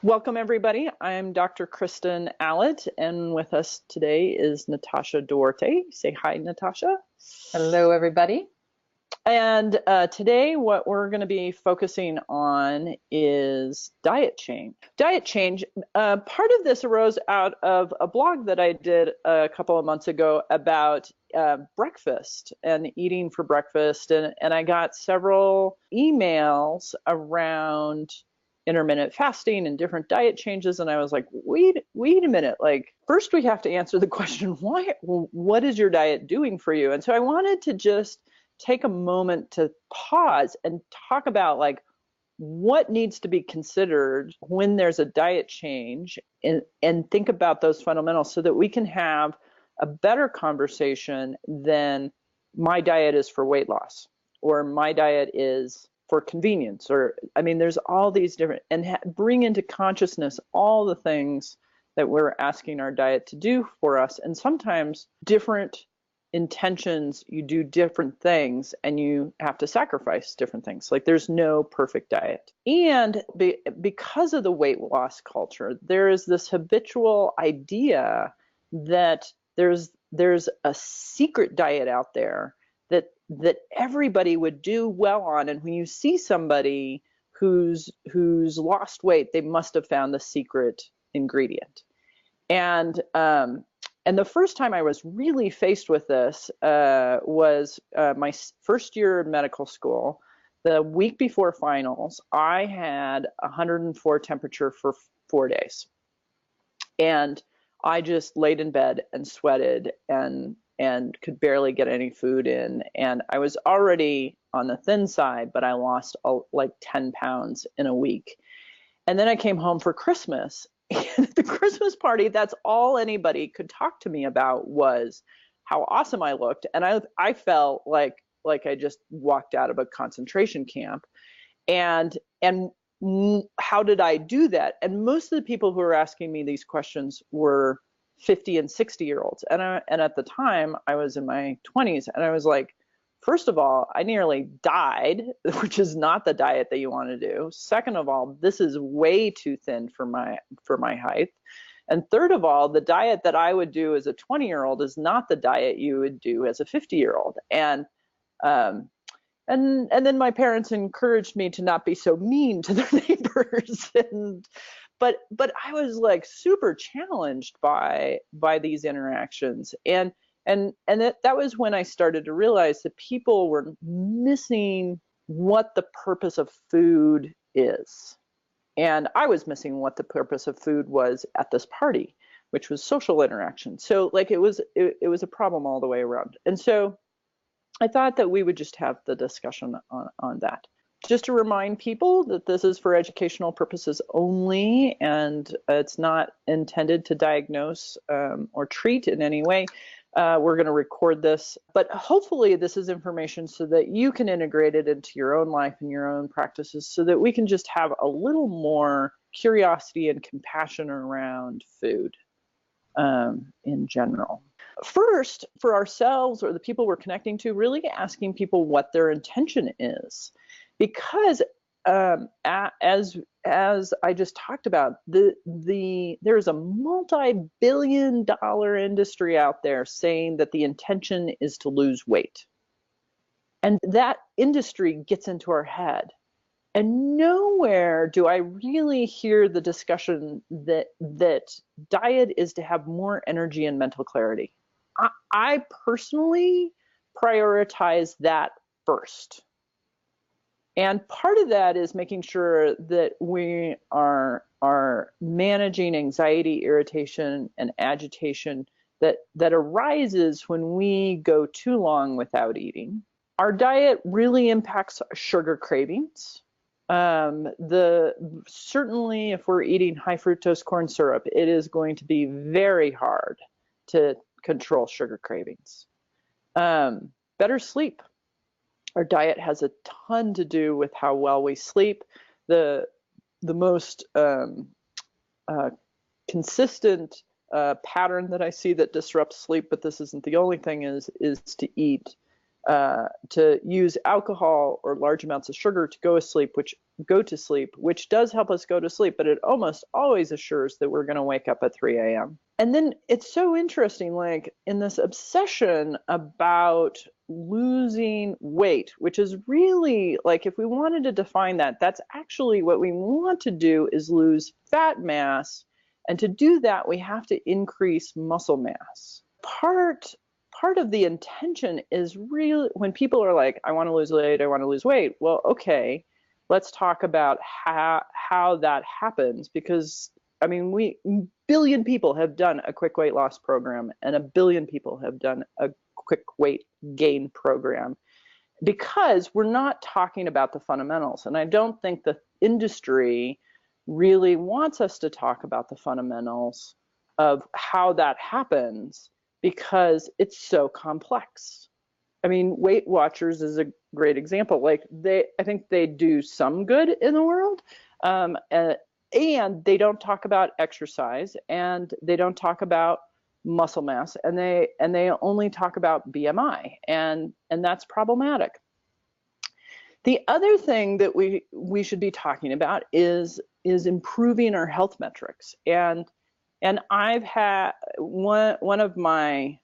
Welcome, everybody. I'm Dr. Kristen Allott, and with us today is Natasha Duarte. Say hi, Natasha. Hello, everybody. And today, what we're going to be focusing on is diet change. Diet change. Part of this arose out of a blog that I did a couple of months ago about breakfast and eating for breakfast, and I got several emails around intermittent fasting and different diet changes, and I was like, wait a minute, like, first we have to answer the question, what is your diet doing for you? And so I wanted to just take a moment to pause and talk about like what needs to be considered when there's a diet change, and think about those fundamentals so that we can have a better conversation than my diet is for weight loss or my diet is for convenience, or I mean, there's all these different, and bring into consciousness all the things that we're asking our diet to do for us. And sometimes different intentions, you do different things and you have to sacrifice different things. Like there's no perfect diet. And because of the weight loss culture, there is this habitual idea that there's a secret diet out there that everybody would do well on, and when you see somebody who's lost weight, they must have found the secret ingredient. And the first time I was really faced with this was my first year of medical school. The week before finals, I had 104 temperature for 4 days, and I just laid in bed and sweated and could barely get any food in. And I was already on the thin side, but I lost like 10 pounds in a week. And then I came home for Christmas. And at the Christmas party, that's all anybody could talk to me about was how awesome I looked. And I felt like I just walked out of a concentration camp. And how did I do that? And most of the people who were asking me these questions were 50 and 60-year-olds. And at the time, I was in my 20s, and I was like, first of all, I nearly died, which is not the diet that you want to do. Second of all, this is way too thin for my height. And third of all, the diet that I would do as a 20-year-old is not the diet you would do as a 50-year-old. And then my parents encouraged me to not be so mean to their neighbors. But I was like super challenged by these interactions. And that was when I started to realize that people were missing what the purpose of food is. And I was missing what the purpose of food was at this party, which was social interaction. So like it was a problem all the way around. And so I thought that we would just have the discussion on that. Just to remind people that this is for educational purposes only, and it's not intended to diagnose or treat in any way. We're going to record this, but hopefully this is information so that you can integrate it into your own life and your own practices, so that we can just have a little more curiosity and compassion around food in general. First, for ourselves or the people we're connecting to, really asking people what their intention is. Because as I just talked about, there's a multi-billion-dollar industry out there saying that the intention is to lose weight. And that industry gets into our head. And nowhere do I really hear the discussion that diet is to have more energy and mental clarity. I personally prioritize that first. And part of that is making sure that we are managing anxiety, irritation, and agitation that arises when we go too long without eating. Our diet really impacts sugar cravings. Certainly if we're eating high fructose corn syrup, it is going to be very hard to control sugar cravings. Better sleep. Our diet has a ton to do with how well we sleep. The most consistent pattern that I see that disrupts sleep, but this isn't the only thing, is to eat to use alcohol or large amounts of sugar to go to sleep, which does help us go to sleep, but it almost always assures that we're going to wake up at 3 a.m. And then it's so interesting, like in this obsession about losing weight, which is really like, if we wanted to define that, that's actually what we want to do, is lose fat mass. And to do that, we have to increase muscle mass. Part of the intention is really, when people are like, I want to lose weight, I want to lose weight. Well, okay, let's talk about how that happens, because I mean, a billion people have done a quick weight loss program, and a billion people have done a quick weight gain program, because we're not talking about the fundamentals. And I don't think the industry really wants us to talk about the fundamentals of how that happens, because it's so complex. I mean, Weight Watchers is a great example. Like I think they do some good in the world, and they don't talk about exercise, and they don't talk about muscle mass, and they only talk about BMI, and that's problematic. The other thing that we should be talking about is improving our health metrics. And I've had one of my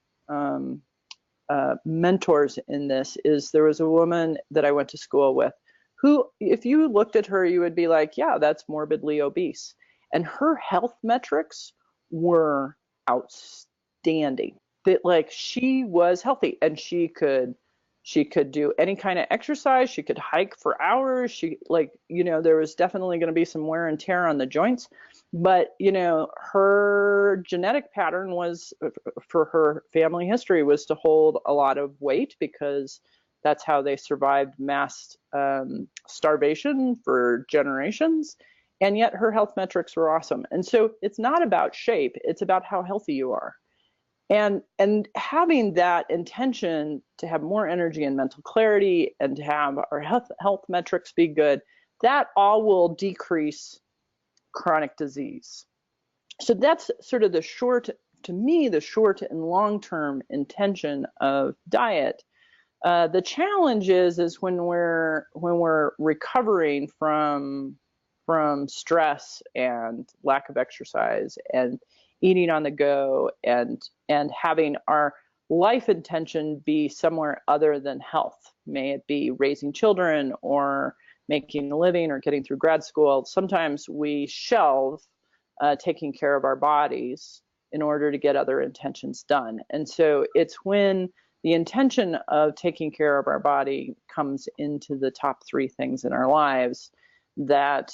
mentors in this is, there was a woman that I went to school with who, if you looked at her, you would be like, yeah, that's morbidly obese. And her health metrics were outstanding. That, like, she was healthy, and she could do any kind of exercise. She could hike for hours. She, like, there was definitely going to be some wear and tear on the joints. But, her genetic pattern was, for her family history, was to hold a lot of weight, because that's how they survived mass starvation for generations. And yet her health metrics were awesome. And so it's not about shape, it's about how healthy you are. And having that intention to have more energy and mental clarity, and to have our health metrics be good, that all will decrease chronic disease. So that's sort of the short and long-term intention of diet. The challenge is when we're recovering from stress and lack of exercise, and eating on the go, and having our life intention be somewhere other than health. May it be raising children, or making a living, or getting through grad school. Sometimes we shelve taking care of our bodies in order to get other intentions done. And so it's when the intention of taking care of our body comes into the top 3 things in our lives that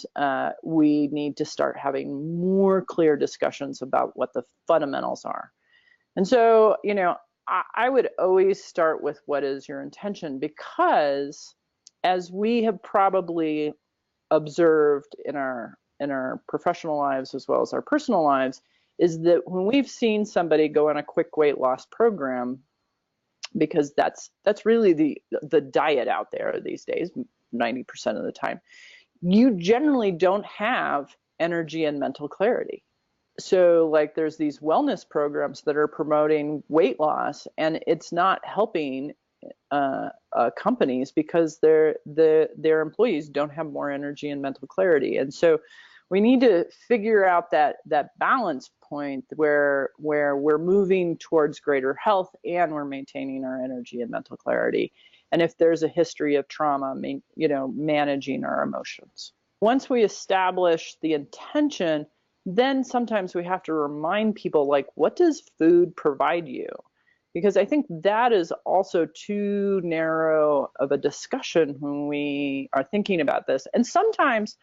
we need to start having more clear discussions about what the fundamentals are. And so, I would always start with, what is your intention? Because, as we have probably observed in our professional lives as well as our personal lives, is that when we've seen somebody go on a quick weight loss program, because that's really the diet out there these days, 90% of the time, you generally don't have energy and mental clarity. So, like, there's these wellness programs that are promoting weight loss, and it's not helping companies, because their employees don't have more energy and mental clarity. And so we need to figure out that balance point where we're moving towards greater health, and we're maintaining our energy and mental clarity. And if there's a history of trauma, managing our emotions. Once we establish the intention, then sometimes we have to remind people, like, what does food provide you? Because I think that is also too narrow of a discussion when we are thinking about this. And sometimes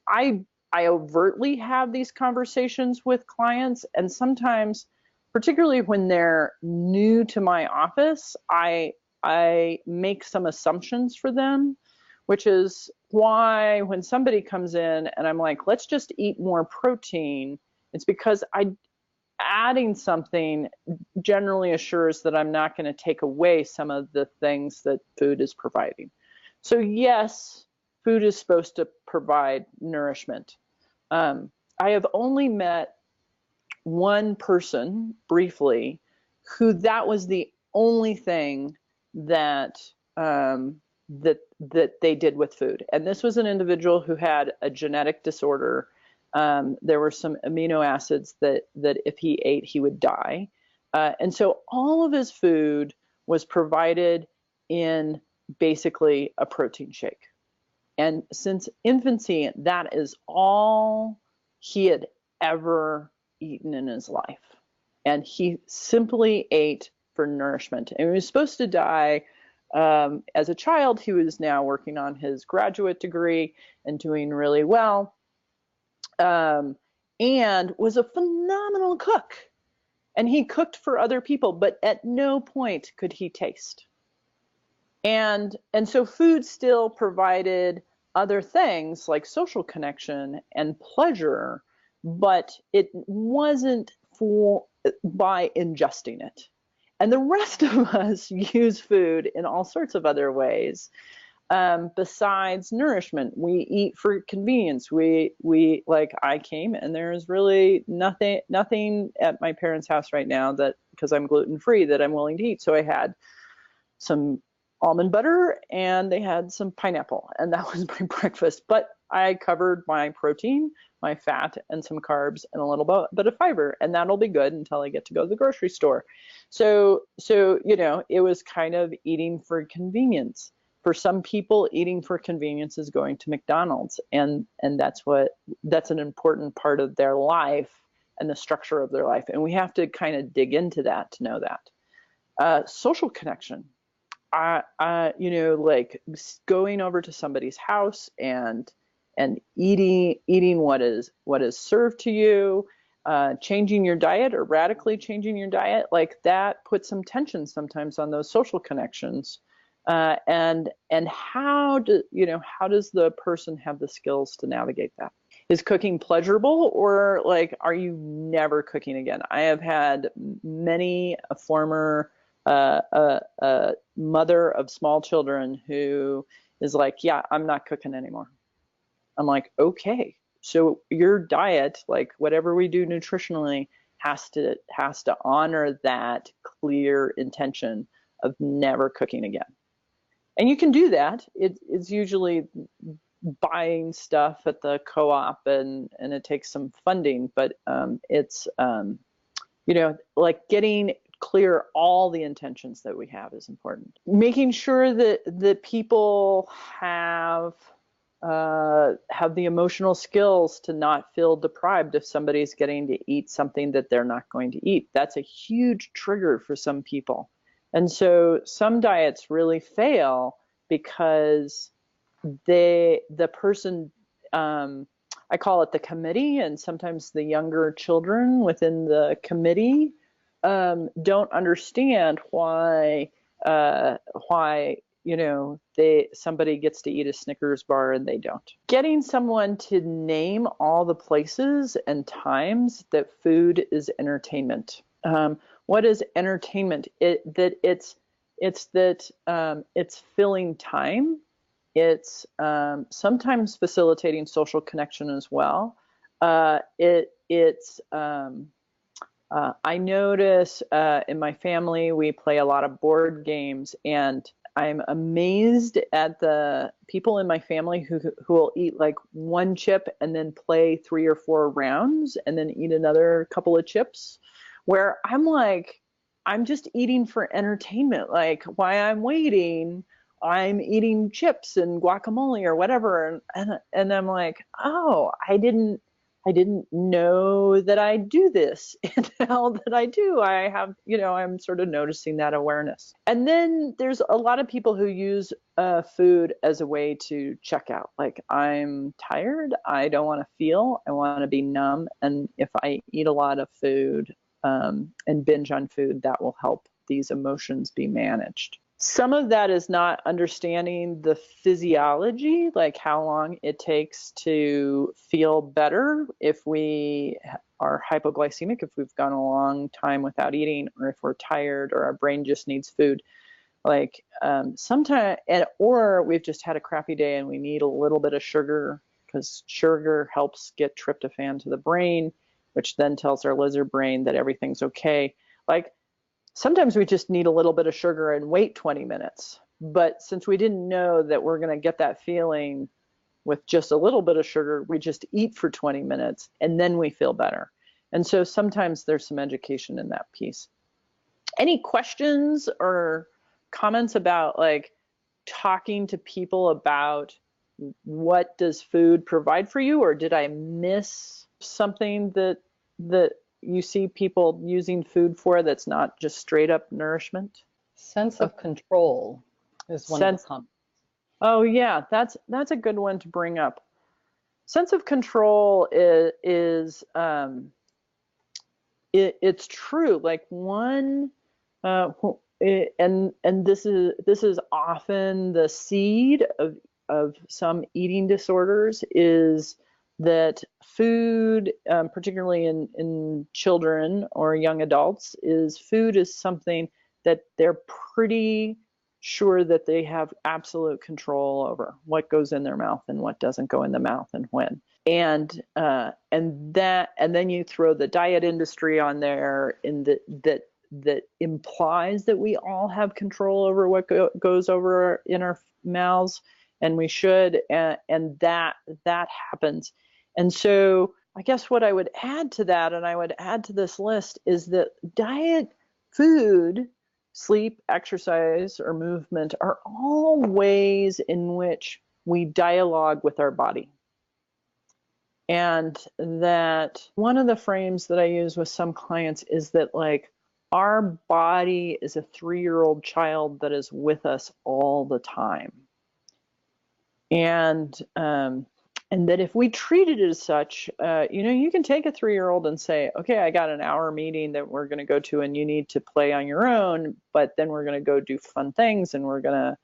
I overtly have these conversations with clients, and sometimes, particularly when they're new to my office, I make some assumptions for them, which is why when somebody comes in and I'm like, let's just eat more protein, it's because adding something generally assures that I'm not going to take away some of the things that food is providing. So yes, food is supposed to provide nourishment. I have only met one person briefly who that was the only thing that that they did with food. And this was an individual who had a genetic disorder. There were some amino acids that if he ate, he would die. And so all of his food was provided in basically a protein shake. And since infancy, that is all he had ever eaten in his life. And he simply ate for nourishment. And he was supposed to die as a child. He was now working on his graduate degree and doing really well, and was a phenomenal cook. And he cooked for other people, but at no point could he taste. And so food still provided other things like social connection and pleasure, but it wasn't by ingesting it. And the rest of us use food in all sorts of other ways. Besides nourishment, we eat for convenience. We like, I came and there's really nothing at my parents' house right now that, because I'm gluten-free, that I'm willing to eat. So I had some almond butter and they had some pineapple, and that was my breakfast. But I covered my protein, my fat, and some carbs and a little bit of fiber, and that'll be good until I get to go to the grocery store. So it was kind of eating for convenience. For some people, eating for convenience is going to McDonald's, and that's an important part of their life and the structure of their life. And we have to kind of dig into that to know that. Social connection. Like going over to somebody's house and eating what is served to you, changing your diet or radically changing your diet, like that puts some tension sometimes on those social connections. And how does the person have the skills to navigate that? Is cooking pleasurable, or like, are you never cooking again? I have had many a former mother of small children who is like, yeah, I'm not cooking anymore. I'm like, okay, so your diet, like whatever we do nutritionally, has to honor that clear intention of never cooking again. And you can do that. It's usually buying stuff at the co-op, and it takes some funding, but it's like getting clear all the intentions that we have is important. Making sure that people have the emotional skills to not feel deprived if somebody's getting to eat something that they're not going to eat. That's a huge trigger for some people. And so some diets really fail because the person, I call it the committee, and sometimes the younger children within the committee don't understand why somebody gets to eat a Snickers bar and they don't. Getting someone to name all the places and times that food is entertainment. What is entertainment? It's filling time. It's sometimes facilitating social connection as well. I notice in my family we play a lot of board games, and I'm amazed at the people in my family who will eat like one chip and then play 3 or 4 rounds and then eat another couple of chips, where I'm like, I'm just eating for entertainment. Like, while I'm waiting, I'm eating chips and guacamole or whatever. And I'm like, oh, I didn't know that I do this. And now that I do, I have, I'm sort of noticing that awareness. And then there's a lot of people who use food as a way to check out. Like, I'm tired, I don't want to feel, I want to be numb. And if I eat a lot of food and binge on food, that will help these emotions be managed. Some of that is not understanding the physiology, like how long it takes to feel better if we are hypoglycemic, if we've gone a long time without eating, or if we're tired or our brain just needs food. Like sometimes, or we've just had a crappy day and we need a little bit of sugar, because sugar helps get tryptophan to the brain, which then tells our lizard brain that everything's okay. Like, sometimes we just need a little bit of sugar and wait 20 minutes. But since we didn't know that we're going to get that feeling with just a little bit of sugar, we just eat for 20 minutes and then we feel better. And so sometimes there's some education in that piece. Any questions or comments about like talking to people about what does food provide for you, or did I miss something that you see people using food for that's not just straight up nourishment? Sense of control is one of the comments. Oh yeah, that's a good one to bring up. Sense of control is it's true. Like one, and this is often the seed of some eating disorders, is that food, particularly in children or young adults, food is something that they're pretty sure that they have absolute control over what goes in their mouth and what doesn't go in the mouth and when. And then you throw the diet industry on there, in that implies that we all have control over what goes over in our mouths, and we should, and that happens. And so I guess what I would add to that, and I would add to this list, is that diet, food, sleep, exercise, or movement are all ways in which we dialogue with our body. And that one of the frames that I use with some clients is that, like, our body is a 3-year-old child that is with us all the time. And that if we treat it as such, you can take a 3-year-old and say, okay, I got an hour meeting that we're going to go to, and you need to play on your own, but then we're going to go do fun things, and we're going to,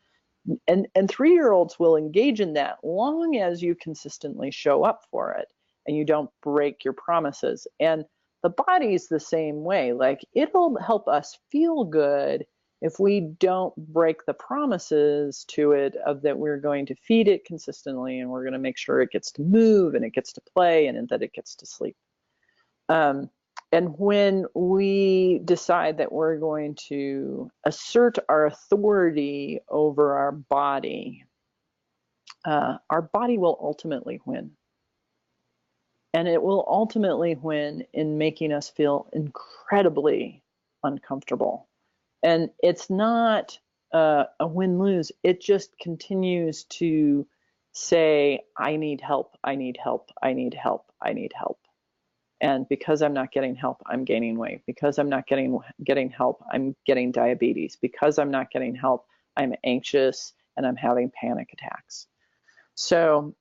and 3-year-olds will engage in that long as you consistently show up for it and you don't break your promises. And the body's the same way. Like, it'll help us feel good if we don't break the promises to it of that we're going to feed it consistently, and we're going to make sure it gets to move and it gets to play and that it gets to sleep. And when we decide that we're going to assert our authority over our body will ultimately win. And it will ultimately win in making us feel incredibly uncomfortable. And it's not a win-lose. It just continues to say, I need help, I need help, I need help, I need help. And because I'm not getting help, I'm gaining weight. Because I'm not getting help, I'm getting diabetes. Because I'm not getting help, I'm anxious and I'm having panic attacks. So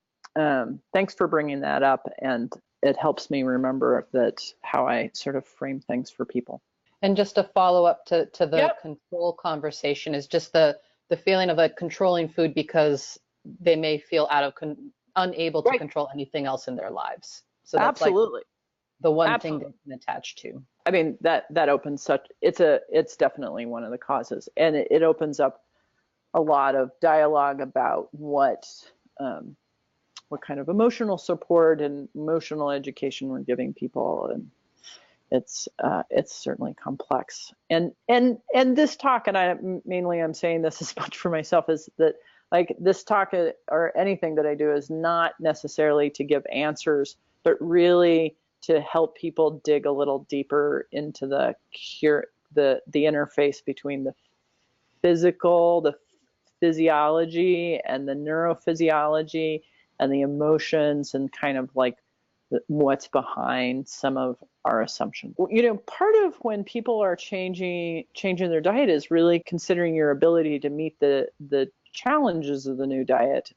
thanks for bringing that up. And it helps me remember that how I sort of frame things for people. And just a follow up to the control conversation is just the feeling of controlling food because they may feel unable to control anything else in their lives. So that's absolutely like the one thing they can attach to. I mean, that opens such, it's definitely one of the causes, and it opens up a lot of dialogue about what kind of emotional support and emotional education we're giving people, and it's certainly complex. And this talk, and I'm saying this as much for myself, is that, like, this talk or anything that I do is not necessarily to give answers, but really to help people dig a little deeper into the interface between the physical, the physiology, and the neurophysiology, and the emotions, and kind of like what's behind some of our assumptions. Part of when people are changing their diet is really considering your ability to meet the challenges of the new diet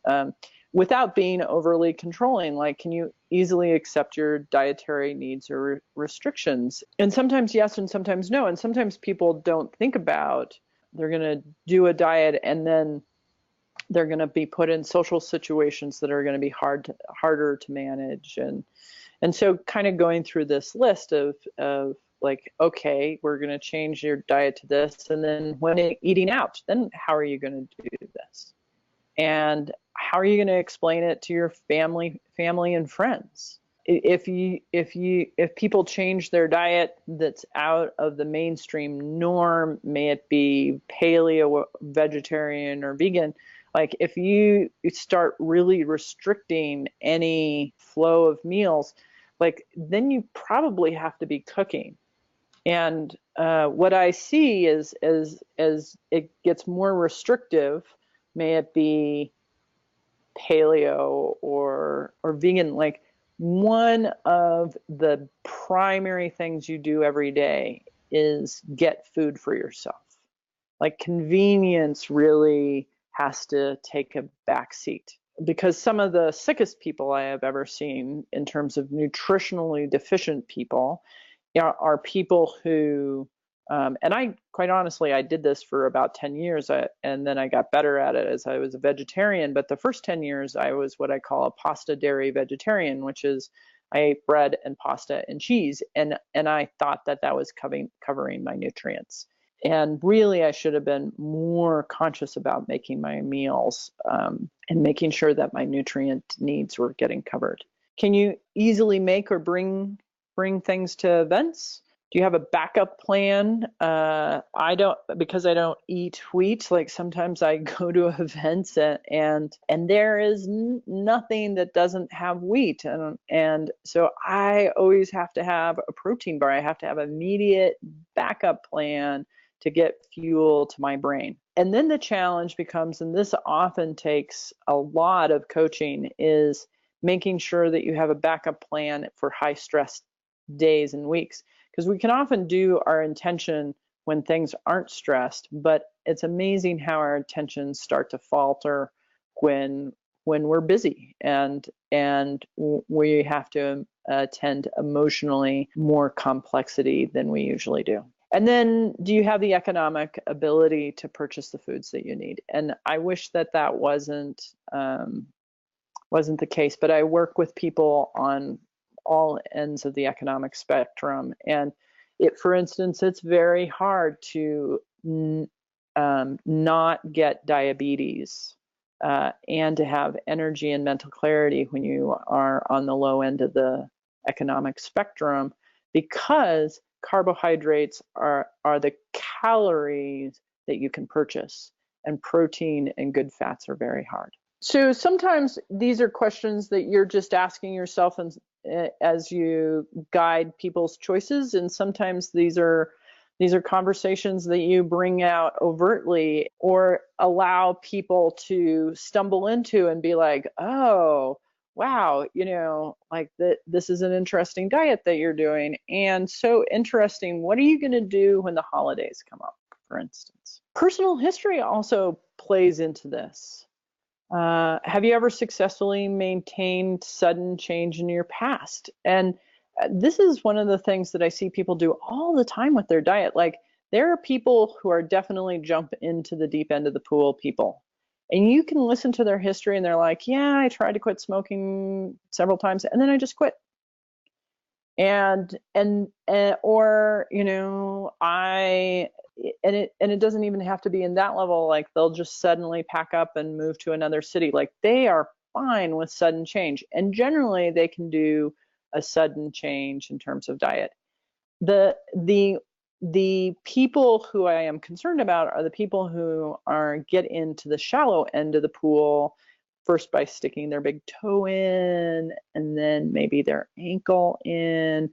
without being overly controlling. Like, can you easily accept your dietary needs or restrictions? And sometimes yes, and sometimes no. And sometimes people don't think about, they're going to do a diet and then they're going to be put in social situations that are going to be harder to manage. And so kind of going through this list of like, okay, we're going to change your diet to this. And then when eating out, then how are you going to do this? And how are you going to explain it to your family and friends? if people change their diet that's out of the mainstream norm, may it be paleo, vegetarian, or vegan, like if you start really restricting any flow of meals, like then you probably have to be cooking. And what I see is as it gets more restrictive, may it be paleo or vegan, like one of the primary things you do every day is get food for yourself. Like convenience really has to take a back seat, because some of the sickest people I have ever seen in terms of nutritionally deficient people are people who, and I quite honestly, I did this for about 10 years, and then I got better at it as I was a vegetarian. But the first 10 years, I was what I call a pasta dairy vegetarian, which is I ate bread and pasta and cheese, and I thought that was covering my nutrients. And really, I should have been more conscious about making my meals and making sure that my nutrient needs were getting covered. Can you easily make or bring things to events? Do you have a backup plan? I don't, because I don't eat wheat. Like sometimes I go to events and there is nothing that doesn't have wheat, and so I always have to have a protein bar. I have to have an immediate backup plan to get fuel to my brain. And then the challenge becomes, and this often takes a lot of coaching, is making sure that you have a backup plan for high stress days and weeks. Because we can often do our intention when things aren't stressed, but it's amazing how our intentions start to falter when we're busy and we have to attend emotionally more complexity than we usually do. And then, do you have the economic ability to purchase the foods that you need? And I wish that wasn't the case, but I work with people on all ends of the economic spectrum. And for instance, it's very hard to not get diabetes and to have energy and mental clarity when you are on the low end of the economic spectrum, because carbohydrates are the calories that you can purchase, and protein and good fats are very hard. So sometimes these are questions that you're just asking yourself as you guide people's choices, and sometimes these are conversations that you bring out overtly or allow people to stumble into and be like, oh, wow, like this is an interesting diet that you're doing, and so interesting. What are you going to do when the holidays come up, for instance? Personal history also plays into this. Have you ever successfully maintained sudden change in your past? And this is one of the things that I see people do all the time with their diet. Like, there are people who are definitely jump into the deep end of the pool people. And you can listen to their history and they're like, yeah, I tried to quit smoking several times and then I just quit. And or, it doesn't even have to be in that level. Like, they'll just suddenly pack up and move to another city. Like, they are fine with sudden change. And generally they can do a sudden change in terms of diet. The people who I am concerned about are the people who get into the shallow end of the pool, first by sticking their big toe in and then maybe their ankle in.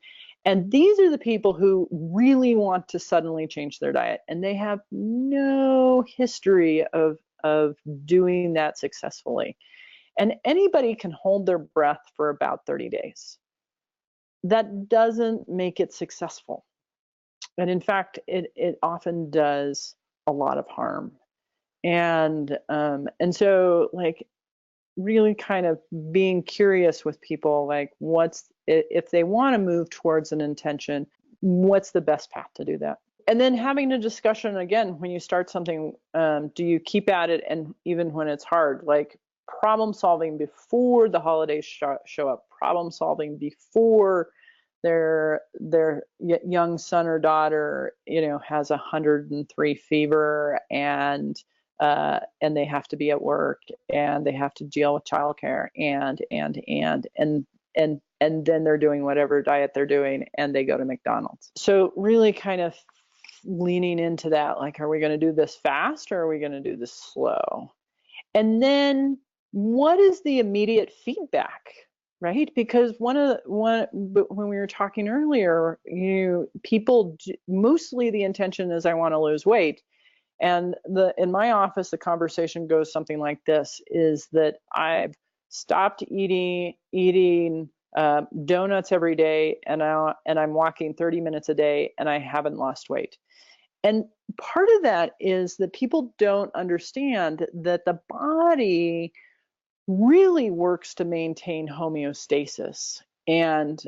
And these are the people who really want to suddenly change their diet, and they have no history of doing that successfully. And anybody can hold their breath for about 30 days. That doesn't make it successful. And in fact, it often does a lot of harm. And so, like, really kind of being curious with people, like, if they want to move towards an intention, what's the best path to do that? And then having a discussion again, when you start something, do you keep at it, and even when it's hard, like problem solving before the holidays show up, problem solving before their young son or daughter, has 103 fever and they have to be at work and they have to deal with childcare and and then they're doing whatever diet they're doing, and they go to McDonald's. So really kind of leaning into that, like, are we going to do this fast or are we going to do this slow? And then what is the immediate feedback, right? Because when we were talking earlier, mostly the intention is I want to lose weight. And in my office, the conversation goes something like this, is that I've stopped eating donuts every day, and I'm walking 30 minutes a day, and I haven't lost weight. And part of that is that people don't understand that the body really works to maintain homeostasis. And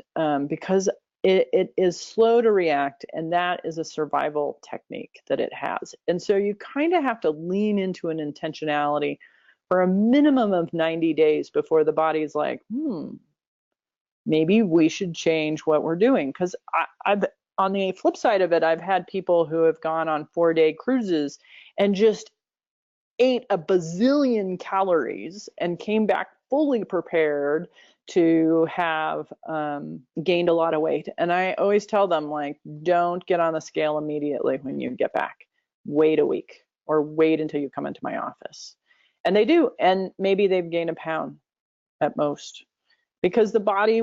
because it is slow to react, and that is a survival technique that it has. And so you kind of have to lean into an intentionality for a minimum of 90 days before the body's like, maybe we should change what we're doing. Because I've on the flip side of it, I've had people who have gone on 4-day cruises and just ate a bazillion calories and came back fully prepared to have gained a lot of weight. And I always tell them, like, don't get on the scale immediately when you get back. Wait a week, or wait until you come into my office. And they do, and maybe they've gained a pound at most, because the body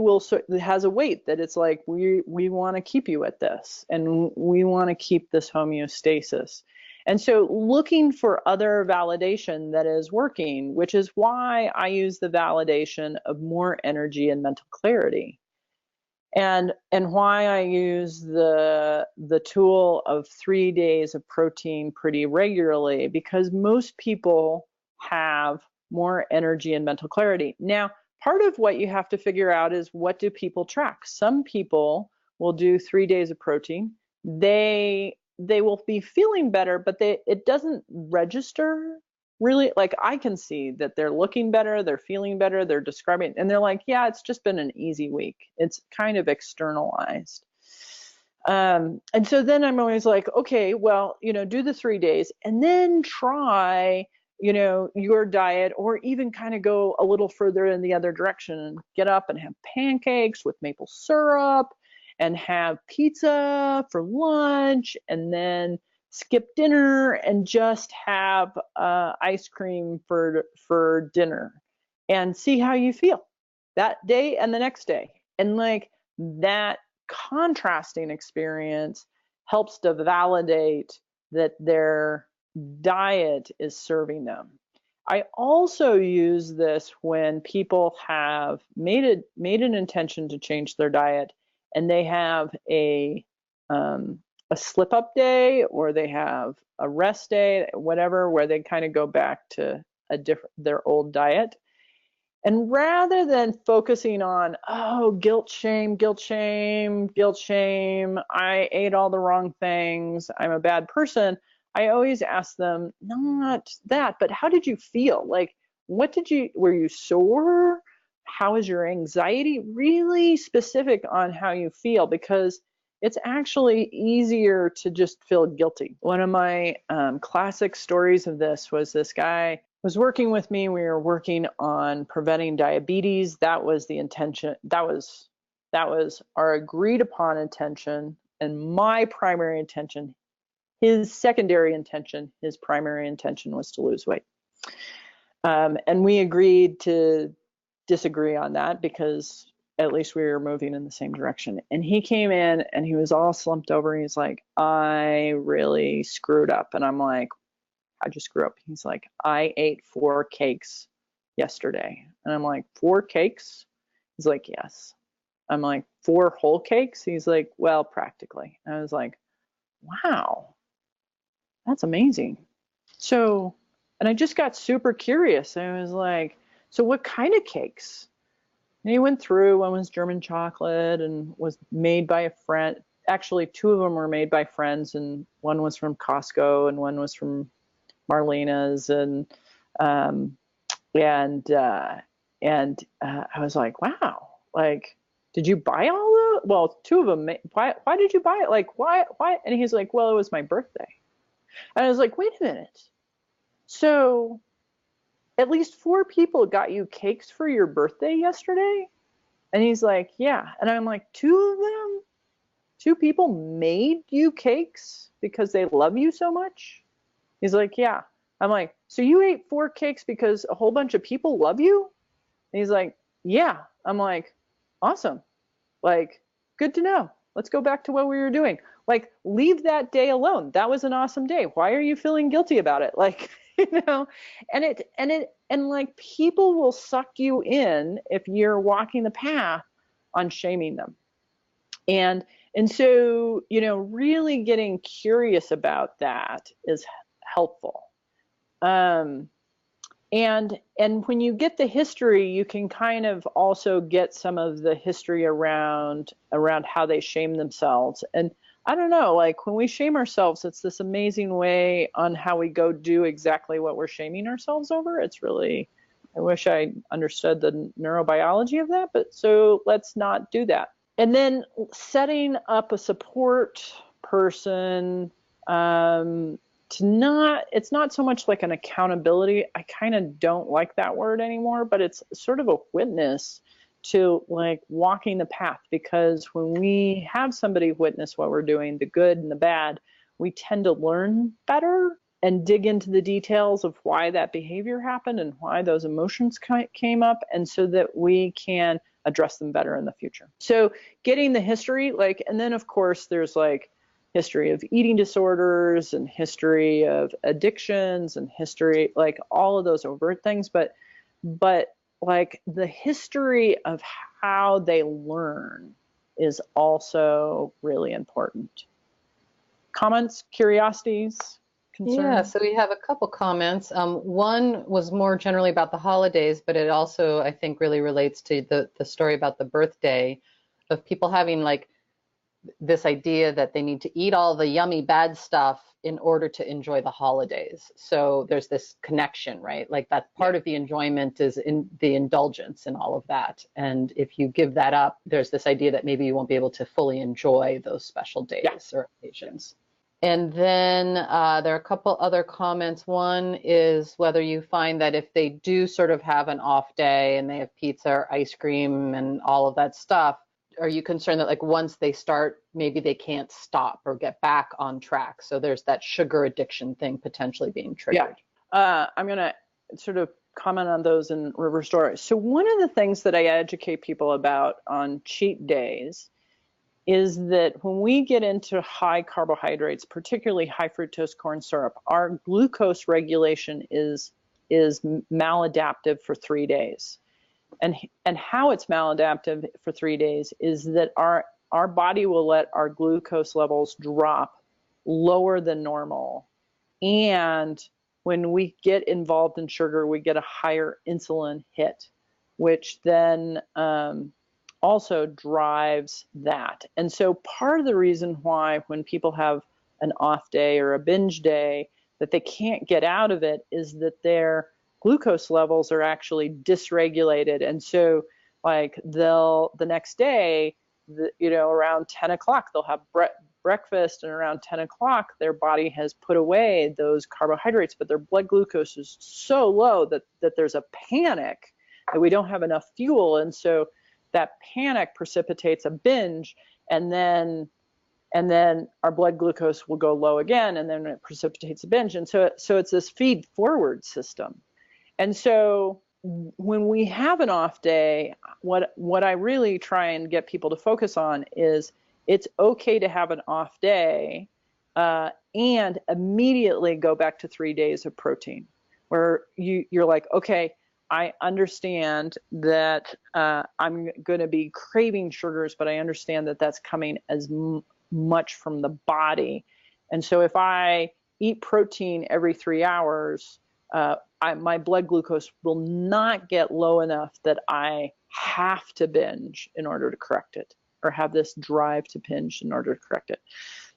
has a weight that it's like, we want to keep you at this, and we want to keep this homeostasis. And so looking for other validation that is working, which is why I use the validation of more energy and mental clarity, and why I use the tool of 3 days of protein pretty regularly, because most people have more energy and mental clarity. Now, part of what you have to figure out is, what do people track? Some people will do 3 days of protein. They will be feeling better, but it doesn't register really. Like, I can see that they're looking better, they're feeling better, they're describing, and they're like, yeah, it's just been an easy week. It's kind of externalized. And so then I'm always like, okay, well, do the 3 days, and then try your diet, or even kind of go a little further in the other direction and get up and have pancakes with maple syrup, and have pizza for lunch, and then skip dinner and just have ice cream for dinner, and see how you feel that day and the next day. And like, that contrasting experience helps to validate that their diet is serving them. I also use this when people have made an intention to change their diet, and they have a slip up day, or they have a rest day, whatever, where they kind of go back to their old diet. And rather than focusing on, oh, guilt, shame, I ate all the wrong things, I'm a bad person, I always ask them, not that, but how did you feel? Like, were you sore? How is your anxiety? Really specific on how you feel, because it's actually easier to just feel guilty. One of my classic stories of this was, this guy was working with me. We were working on preventing diabetes. That was the intention. That was our agreed upon intention, and my primary intention. His secondary intention, his primary intention was to lose weight. And we agreed to disagree on that, because at least we were moving in the same direction. And he came in and he was all slumped over. He's like, I really screwed up. And I'm like, how'd you screw up? He's like, I ate 4 cakes yesterday. And I'm like, 4 cakes? He's like, yes. I'm like, 4 whole cakes? He's like, well, practically. And I was like, wow. That's amazing. So, and I just got super curious. I was like, so what kind of cakes? And he went through. One was German chocolate and was made by a friend. Actually, 2 of them were made by friends, and one was from Costco and one was from Marlena's. And I was like, wow, like, did you buy all of it? Well, 2 of them. Why did you buy it? Like, why? And he's like, well, it was my birthday. And I was like, wait a minute. So at least 4 people got you cakes for your birthday yesterday? And he's like, yeah. And I'm like, two of them? Two people made you cakes because they love you so much? He's like, yeah. I'm like, so you ate 4 cakes because a whole bunch of people love you? And he's like, yeah. I'm like, awesome. Like, good to know. Let's go back to what we were doing. Like, leave that day alone. That was an awesome day. Why are you feeling guilty about it? Like, and like people will suck you in if you're walking the path on shaming them. And so, really getting curious about that is helpful. And when you get the history, you can kind of also get some of the history around how they shame themselves. And I don't know, like when we shame ourselves, it's this amazing way on how we go do exactly what we're shaming ourselves over. It's really, I wish I understood the neurobiology of that, but so let's not do that. And then setting up a support person, it's not so much like an accountability. I kind of don't like that word anymore, but it's sort of a witness to like walking the path, because when we have somebody witness what we're doing, the good and the bad, we tend to learn better and dig into the details of why that behavior happened and why those emotions came up, and so that we can address them better in the future. So getting the history, like, and then of course there's like history of eating disorders and history of addictions and history, like all of those overt things, but like the history of how they learn is also really important. Comments, curiosities, concerns? Yeah, so we have a couple comments. One was more generally about the holidays, but it also, I think, really relates to the story about the birthday, of people having like this idea that they need to eat all the yummy bad stuff in order to enjoy the holidays. So there's this connection, right? Like that part of the enjoyment is in the indulgence and all of that. And if you give that up, there's this idea that maybe you won't be able to fully enjoy those special days or occasions. And then there are a couple other comments. One is whether you find that if they do sort of have an off day and they have pizza or ice cream and all of that stuff, are you concerned that like once they start, maybe they can't stop or get back on track? So there's that sugar addiction thing potentially being triggered. Yeah, I'm going to sort of comment on those in reverse order. So one of the things that I educate people about on cheat days is that when we get into high carbohydrates, particularly high fructose corn syrup, our glucose regulation is maladaptive for 3 days. And how it's maladaptive for 3 days is that our body will let our glucose levels drop lower than normal. And when we get involved in sugar, we get a higher insulin hit, which then also drives that. And so part of the reason why when people have an off day or a binge day that they can't get out of it is that their glucose levels are actually dysregulated. And so like the next day, around 10 o'clock, they'll have breakfast, and around 10 o'clock, their body has put away those carbohydrates, but their blood glucose is so low that there's a panic that we don't have enough fuel. And so that panic precipitates a binge, and then our blood glucose will go low again, and then it precipitates a binge. And so it's this feed forward system. And so when we have an off day, what I really try and get people to focus on is it's okay to have an off day and immediately go back to 3 days of protein, where you're like, okay, I understand that I'm going to be craving sugars, but I understand that that's coming as much from the body. And so if I eat protein every 3 hours, my blood glucose will not get low enough that I have to binge in order to correct it, or have this drive to binge in order to correct it.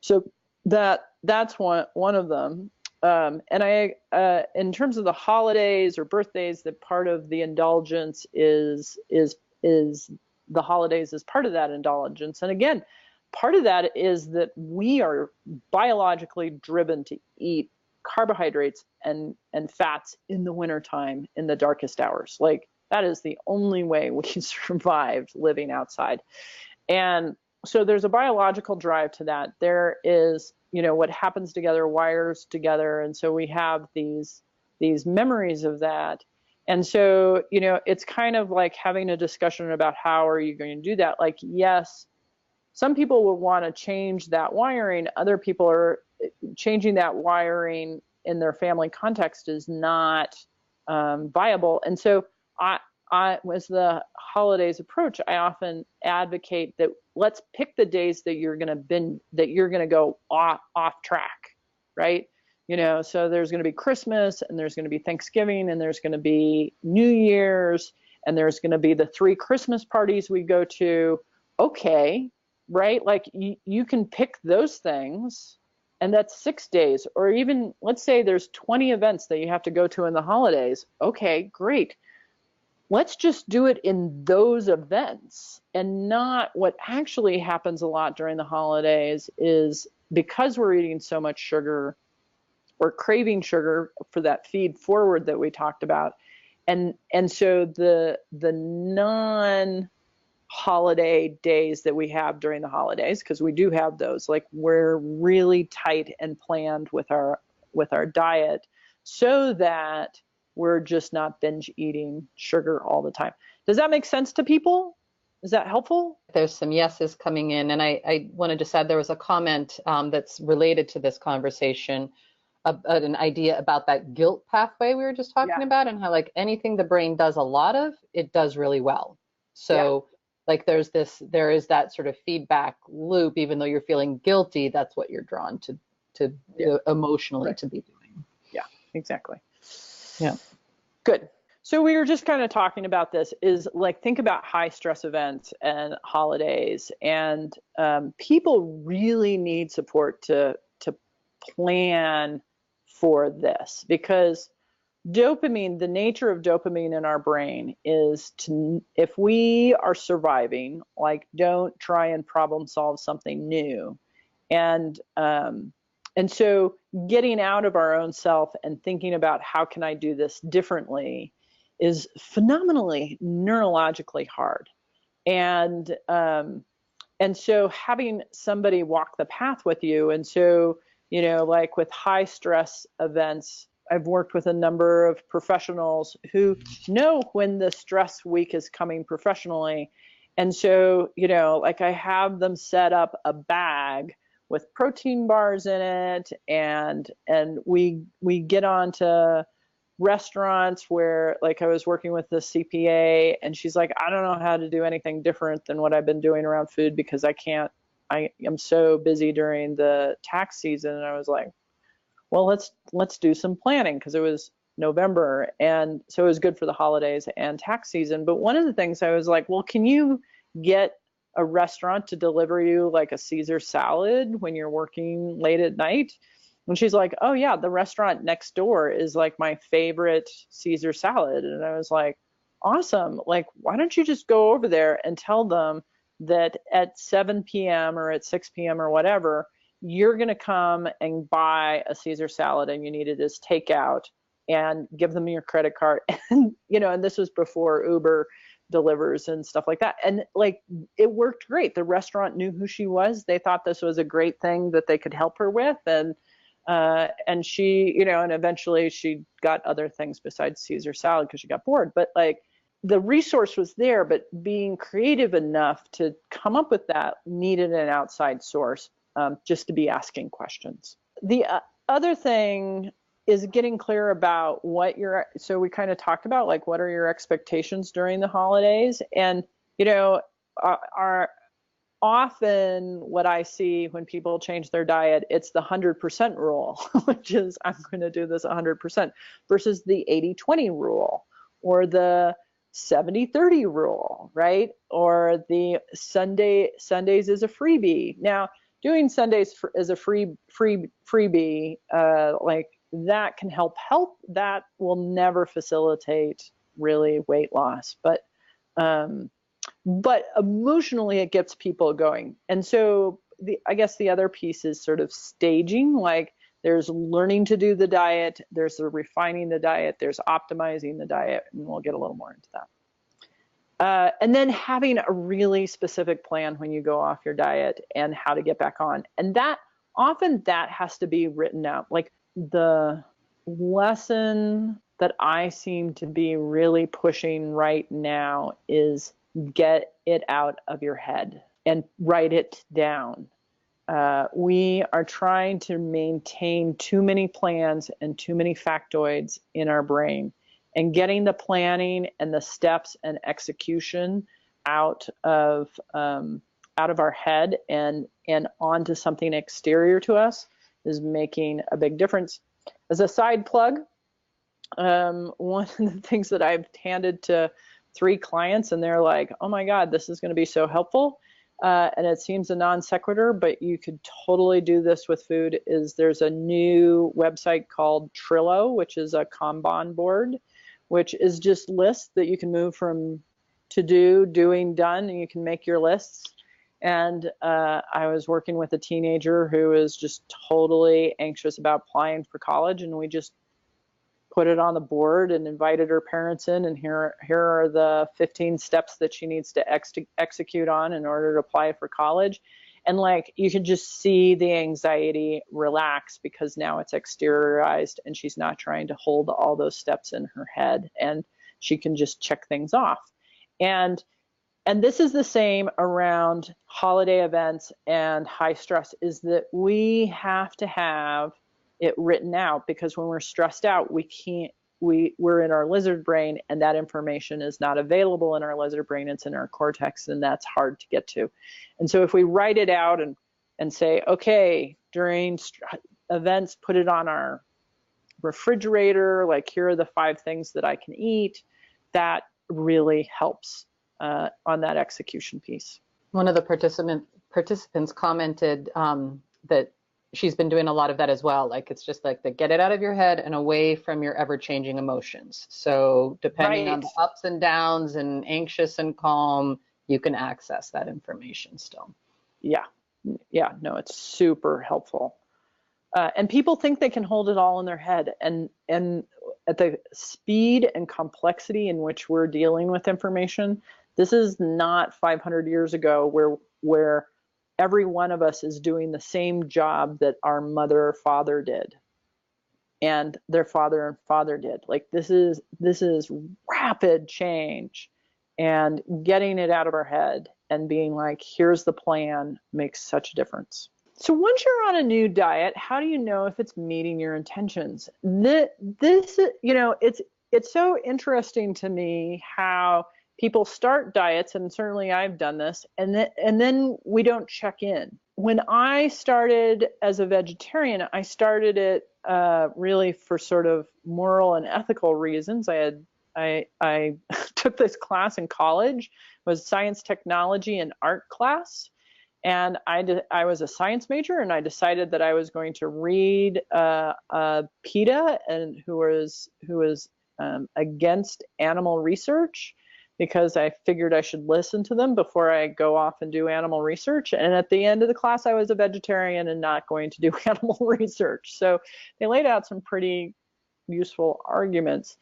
So that's one of them. And I, in terms of the holidays or birthdays, that part of the indulgence is the holidays is part of that indulgence. And again, part of that is that we are biologically driven to eat carbohydrates and fats in the wintertime, in the darkest hours. Like That is the only way we survived living outside. And so there's a biological drive to that. There is, what happens together wires together. And so we have these memories of that. And so, it's kind of like having a discussion about how are you going to do that? Like, yes, some people will want to change that wiring. Other people are changing that wiring in their family context is not viable. And so as the holidays approach, I often advocate that let's pick the days that you're going to go off track, right? So there's going to be Christmas, and there's going to be Thanksgiving, and there's going to be New Year's, and there's going to be the 3 Christmas parties we go to. Okay, right? Like you can pick those things, and that's 6 days, or even let's say there's 20 events that you have to go to in the holidays. Okay, great. Let's just do it in those events, and not what actually happens a lot during the holidays is because we're eating so much sugar, we're craving sugar for that feed forward that we talked about. And so the non-holiday days that we have during the holidays, because we do have those, like we're really tight and planned with our diet so that we're just not binge eating sugar all the time. Does that make sense to people? Is that helpful? There's some yeses coming in, and I want to just add there was a comment that's related to this conversation, an idea about that guilt pathway we were just talking about, and how like anything the brain does a lot of, it does really well. So like there is that sort of feedback loop. Even though you're feeling guilty, that's what you're drawn to emotionally to be doing. Yeah, exactly. Yeah. Good. So we were just kind of talking about this is like, think about high stress events and holidays, and people really need support to plan for this, because dopamine, the nature of dopamine in our brain is to, if we are surviving, like don't try and problem solve something new. And so getting out of our own self and thinking about how can I do this differently is phenomenally neurologically hard. And so having somebody walk the path with you. And so, like with high stress events, I've worked with a number of professionals who know when the stress week is coming professionally. And so, like I have them set up a bag with protein bars in it, and we get on to restaurants where, like, I was working with the CPA, and she's like, I don't know how to do anything different than what I've been doing around food because I am so busy during the tax season. And I was like, well, let's do some planning, because it was November, and so it was good for the holidays and tax season. But one of the things I was like, well, can you get a restaurant to deliver you like a Caesar salad when you're working late at night? And she's like, oh yeah, the restaurant next door is like my favorite Caesar salad. And I was like, awesome. Like, why don't you just go over there and tell them that at 7 p.m. or at 6 p.m. or whatever, you're going to come and buy a Caesar salad, and you need it as takeout, and give them your credit card. And, and this was before Uber delivers and stuff like that. And like, it worked great. The restaurant knew who she was. They thought this was a great thing that they could help her with. And she, and eventually she got other things besides Caesar salad because she got bored. But like, the resource was there, but being creative enough to come up with that needed an outside source, just to be asking questions. The other thing is getting clear about so we kind of talked about like, what are your expectations during the holidays? And, are often what I see when people change their diet, it's the 100% rule, which is I'm going to do this 100% versus the 80-20 rule, or the 70-30 rule, right? Or the Sundays is a freebie. Now, doing Sundays as a freebie, like that can help. That will never facilitate really weight loss, but emotionally it gets people going. And so I guess the other piece is sort of staging. Like, there's learning to do the diet, there's the refining the diet, there's optimizing the diet, and we'll get a little more into that. And then having a really specific plan when you go off your diet and how to get back on. And that often that has to be written out. Like the lesson that I seem to be really pushing right now is get it out of your head and write it down. We are trying to maintain too many plans and too many factoids in our brain, and getting the planning and the steps and execution out of our head and onto something exterior to us is making a big difference. As a side plug, one of the things that I've handed to 3 clients, and they're like, "Oh my God, this is going to be so helpful." And it seems a non sequitur, but you could totally do this with food, is there's a new website called Trello, which is a Kanban board, which is just lists that you can move from to do, doing, done, and you can make your lists. And I was working with a teenager who was just totally anxious about applying for college, and we just put it on the board and invited her parents in, and here are the 15 steps that she needs to execute on in order to apply for college. And like, you can just see the anxiety relax because now it's exteriorized and she's not trying to hold all those steps in her head, and she can just check things off. And this is the same around holiday events and high stress, is that we have to have it written out, because when we're stressed out, we're in our lizard brain, and that information is not available in our lizard brain. It's in our cortex, and that's hard to get to. And so if we write it out and say, okay, during events, put it on our refrigerator, like here are the 5 things that I can eat, that really helps on that execution piece. One of the participants commented that she's been doing a lot of that as well. Like, it's just like the get it out of your head and away from your ever-changing emotions. So depending on the ups and downs and anxious and calm, you can access that information still. Yeah, no, it's super helpful. And people think they can hold it all in their head. And at the speed and complexity in which we're dealing with information, this is not 500 years ago where every one of us is doing the same job that our mother or father did, and their father and father did. Like, this is rapid change, and getting it out of our head and being like, here's the plan, makes such a difference. So once you're on a new diet, how do you know if it's meeting your intentions? This, it's so interesting to me how people start diets, and certainly I've done this, and then we don't check in. When I started as a vegetarian, I started it really for sort of moral and ethical reasons. I took this class in college, was science, technology, and art class, and I was a science major, and I decided that I was going to read PETA, and who was against animal research, because I figured I should listen to them before I go off and do animal research. And at the end of the class, I was a vegetarian and not going to do animal research. So they laid out some pretty useful arguments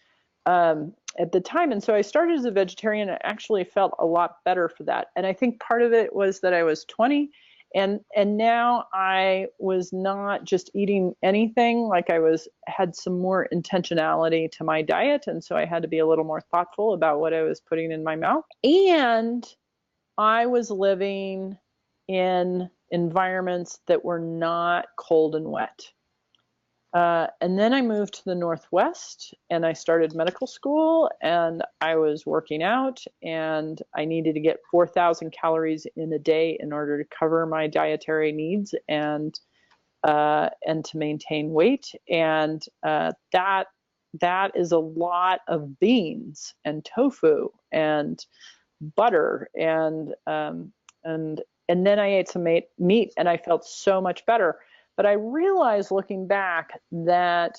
at the time. And so I started as a vegetarian. I actually felt a lot better for that. And I think part of it was that I was 20, and now I was not just eating anything. Like, I had some more intentionality to my diet, and so I had to be a little more thoughtful about what I was putting in my mouth. And I was living in environments that were not cold and wet. And then I moved to the Northwest, and I started medical school, and I was working out, and I needed to get 4,000 calories in a day in order to cover my dietary needs and to maintain weight. And that is a lot of beans and tofu and butter, and then I ate some meat, and I felt so much better. But I realized, looking back, that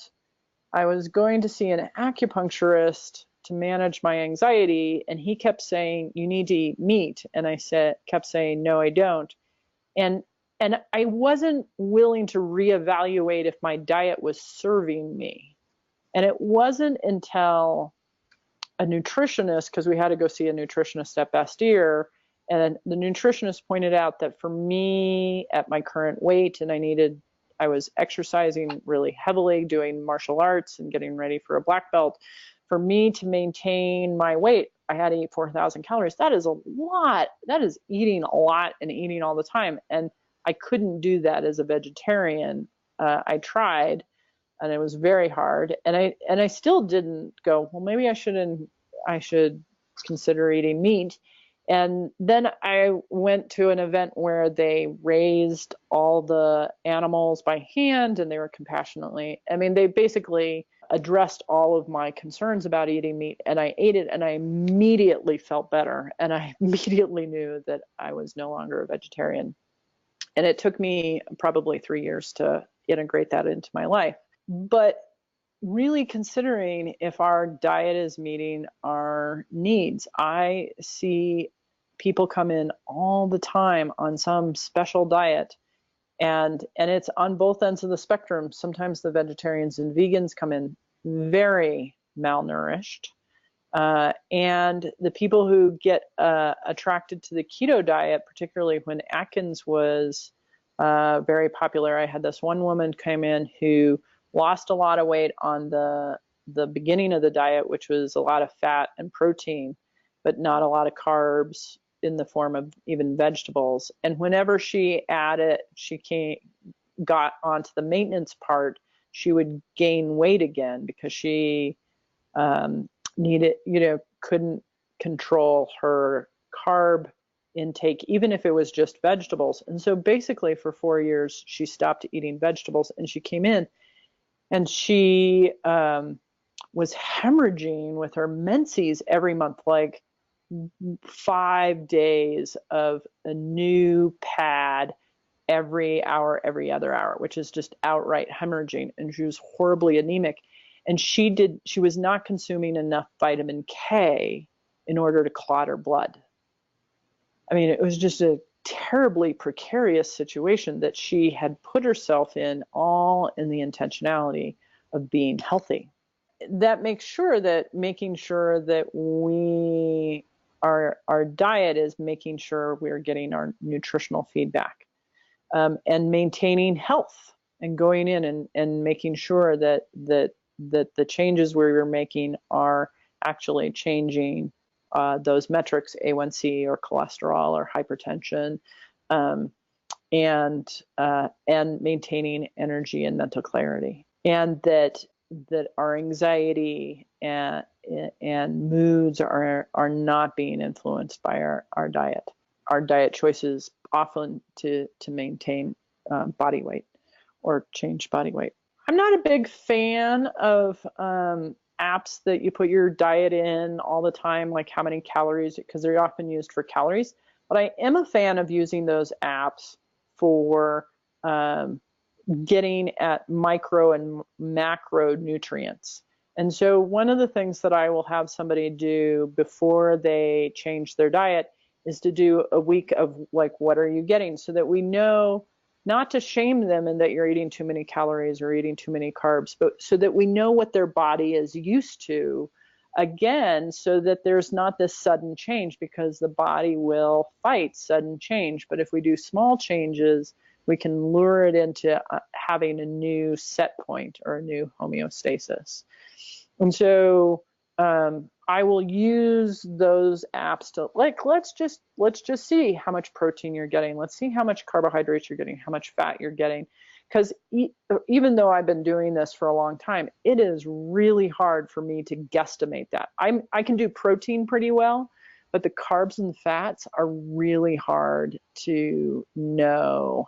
I was going to see an acupuncturist to manage my anxiety, and he kept saying, you need to eat meat. And I kept saying, no, I don't. And I wasn't willing to reevaluate if my diet was serving me. And it wasn't until a nutritionist, because we had to go see a nutritionist at Bastyr. And the nutritionist pointed out that for me at my current weight, and I was exercising really heavily, doing martial arts and getting ready for a black belt. For me to maintain my weight, I had to eat 4,000 calories. That is a lot. That is eating a lot and eating all the time. And I couldn't do that as a vegetarian. I tried, and it was very hard. And I still didn't go, well, maybe I should consider eating meat. And then I went to an event where they raised all the animals by hand, and they were they basically addressed all of my concerns about eating meat, and I ate it, and I immediately felt better, and I immediately knew that I was no longer a vegetarian. And it took me probably 3 years to integrate that into my life. But really considering if our diet is meeting our needs. I see people come in all the time on some special diet, and it's on both ends of the spectrum. Sometimes the vegetarians and vegans come in very malnourished, and the people who get attracted to the keto diet, particularly when Atkins was very popular. I had this one woman come in who lost a lot of weight on the beginning of the diet, which was a lot of fat and protein, but not a lot of carbs in the form of even vegetables. And whenever she got onto the maintenance part, she would gain weight again because she couldn't control her carb intake, even if it was just vegetables. And so basically for 4 years, she stopped eating vegetables, and she came in and she was hemorrhaging with her menses every month, like 5 days of a new pad every hour, every other hour, which is just outright hemorrhaging. And she was horribly anemic. And she was not consuming enough vitamin K in order to clot her blood. I mean, it was just a terribly precarious situation that she had put herself in, all in the intentionality of being healthy. That makes sure that our diet is making sure we're getting our nutritional feedback, and maintaining health, and going in and making sure that the changes we're making are actually changing those metrics, A1C or cholesterol or hypertension, and maintaining energy and mental clarity, and that our anxiety and moods are not being influenced by our diet. Our diet choices often to maintain body weight or change body weight. I'm not a big fan of apps that you put your diet in all the time, like how many calories, because they're often used for calories. But I am a fan of using those apps for getting at micro and macro nutrients. And so one of the things that I will have somebody do before they change their diet is to do a week of, like, what are you getting, so that we know not to shame them in that you're eating too many calories or eating too many carbs, but so that we know what their body is used to, again, so that there's not this sudden change, because the body will fight sudden change. But if we do small changes, we can lure it into having a new set point or a new homeostasis. And so I will use those apps to, like, let's just see how much protein you're getting. Let's see how much carbohydrates you're getting, how much fat you're getting. Because even though I've been doing this for a long time, it is really hard for me to guesstimate that. I can do protein pretty well, but the carbs and fats are really hard to know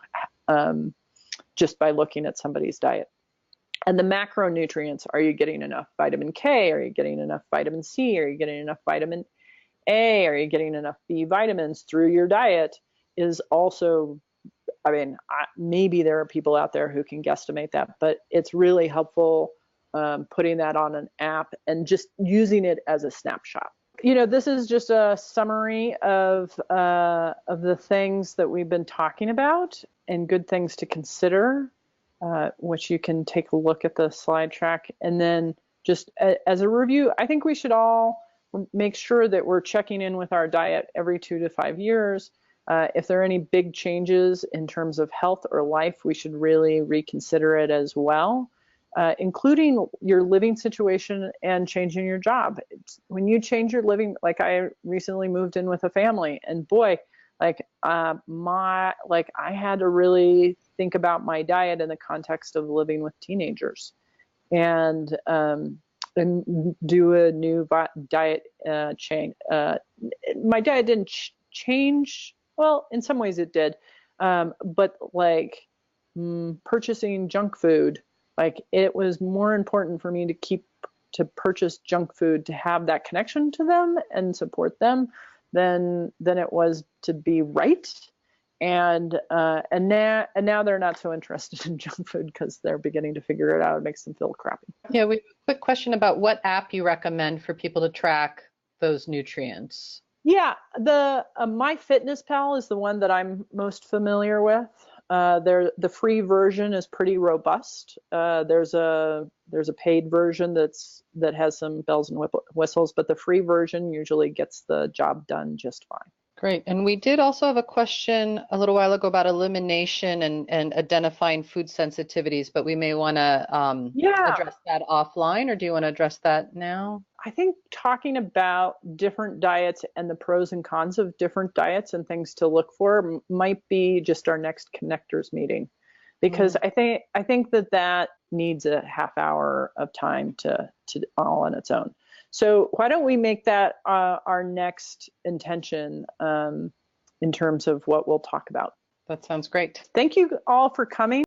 just by looking at somebody's diet. And the macronutrients, are you getting enough vitamin K? Are you getting enough vitamin C? Are you getting enough vitamin A? Are you getting enough B vitamins through your diet? Is also, I mean, maybe there are people out there who can guesstimate that, but it's really helpful putting that on an app and just using it as a snapshot. You know, this is just a summary of the things that we've been talking about and good things to consider, which you can take a look at the slide track. And then just as a review, I think we should all make sure that we're checking in with our diet every 2 to 5 years. If there are any big changes in terms of health or life, we should really reconsider it as well, including your living situation and changing your job. When you change your living, like I recently moved in with a family, and boy, I had to really think about my diet in the context of living with teenagers, and do a new diet change. My diet didn't change. Well, in some ways it did, but purchasing junk food, it was more important for me to purchase junk food to have that connection to them and support them than it was to be right. And now they're not so interested in junk food because they're beginning to figure it out. It makes them feel crappy. Yeah, we have a quick question about what app you recommend for people to track those nutrients. Yeah, the MyFitnessPal is the one that I'm most familiar with. The free version is pretty robust. There's a paid version that has some bells and whistles, but the free version usually gets the job done just fine. Great. And we did also have a question a little while ago about elimination and identifying food sensitivities, but we may want to address that offline, or do you want to address that now? I think talking about different diets and the pros and cons of different diets and things to look for might be just our next connectors meeting, because I think that needs a half hour of time to all on its own. So why don't we make that our next intention in terms of what we'll talk about? That sounds great. Thank you all for coming.